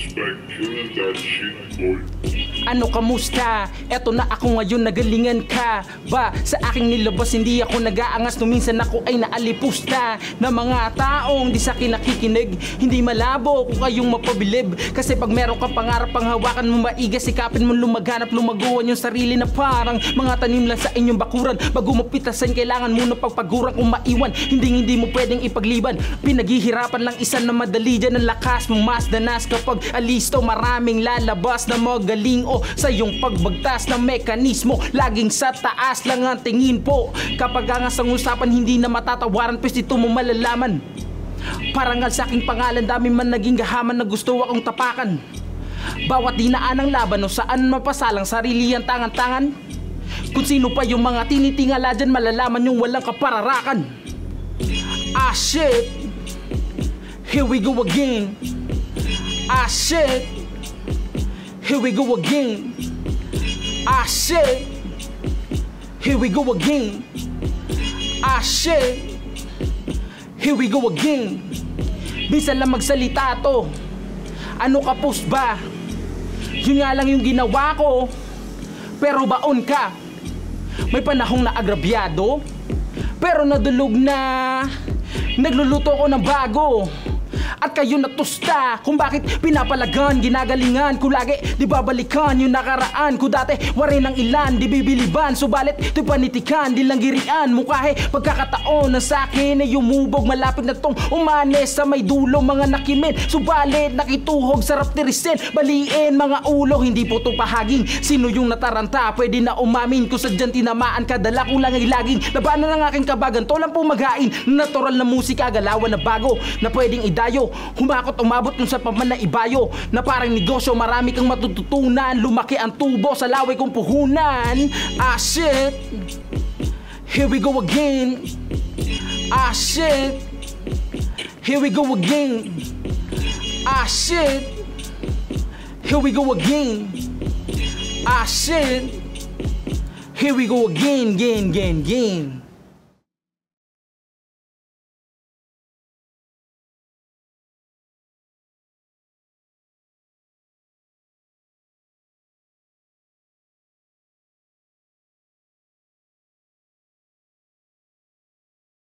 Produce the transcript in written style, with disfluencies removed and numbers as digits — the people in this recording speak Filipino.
respect, killing that shit, boy. Ano kamusta? Eto na ako ngayon, nagalingan ka ba? Sa aking nilabas hindi ako nag-aangas, no minsan ako ay naalipusta na mga taong di sa akin nakikinig. Hindi malabo kung kayong mapabilib, kasi pag meron kang pangarap pang hawakan mo maiga, sikapin mo lumaganap, lumaguan yung sarili na parang mga tanim lang sa inyong bakuran. Bago mo pitasan, kailangan muna pagpaguran kung maiwan. Hindi mo pwedeng ipagliban. Pinaghihirapan lang isa na madali, dyan ang lakas mong mas danas. Kapag alisto, maraming lalabas na magaling sa iyong pagbagtas ng mekanismo. Laging sa taas lang ang tingin po. Kapag angas ang usapan, hindi na matatawaran, pues dito mo malalaman. Parangal sa aking pangalan, dami man naging gahaman na gusto akong tapakan. Bawat dinaan ng laban o saan mapasalang sarili ang tangan-tangan. Kung sino pa yung mga tinitingala dyan, malalaman yung walang kapararakan. Ah shit, here we go again. Ah shit, here we go again. Ah shit, here we go again. Ah shit, here we go again. Bisa lang magsalita to. Ano ka post ba? Yun nga lang yung ginawa ko. Pero baon ka. May panahong naagrabyado, pero nadulog na. Nagluluto ko ng bago. At kayo natusta kung bakit pinapalagan, ginagalingan ko lagi, di babalikan yung nakaraan ko dati. Wari ng ilan, di bibiliban, subalit di panitikan, di lang girian mo kahit pagkakataon na sa'kin ay umubog. Malapit na tong umanes sa may dulo, mga nakimin, subalit nakituhog, sarap tirisin, baliin mga ulo, hindi po to pahaging. Sino yung nataranta, pwede na umamin, kung sadyang tinamaan ka, dala ko lang ay laging labanan ng aking kabagan, to lang po maghain. Natural na musika, galawan na bago, na pwedeng idayo, humakot umabot kung sa paman na ibayo, na parang negosyo, marami kang matututunan. Lumaki ang tubo sa laway kong puhunan. Ah shit, here we go again. Ah shit, here we go again. Ah shit, here we go again. Ah shit, here we go again, again.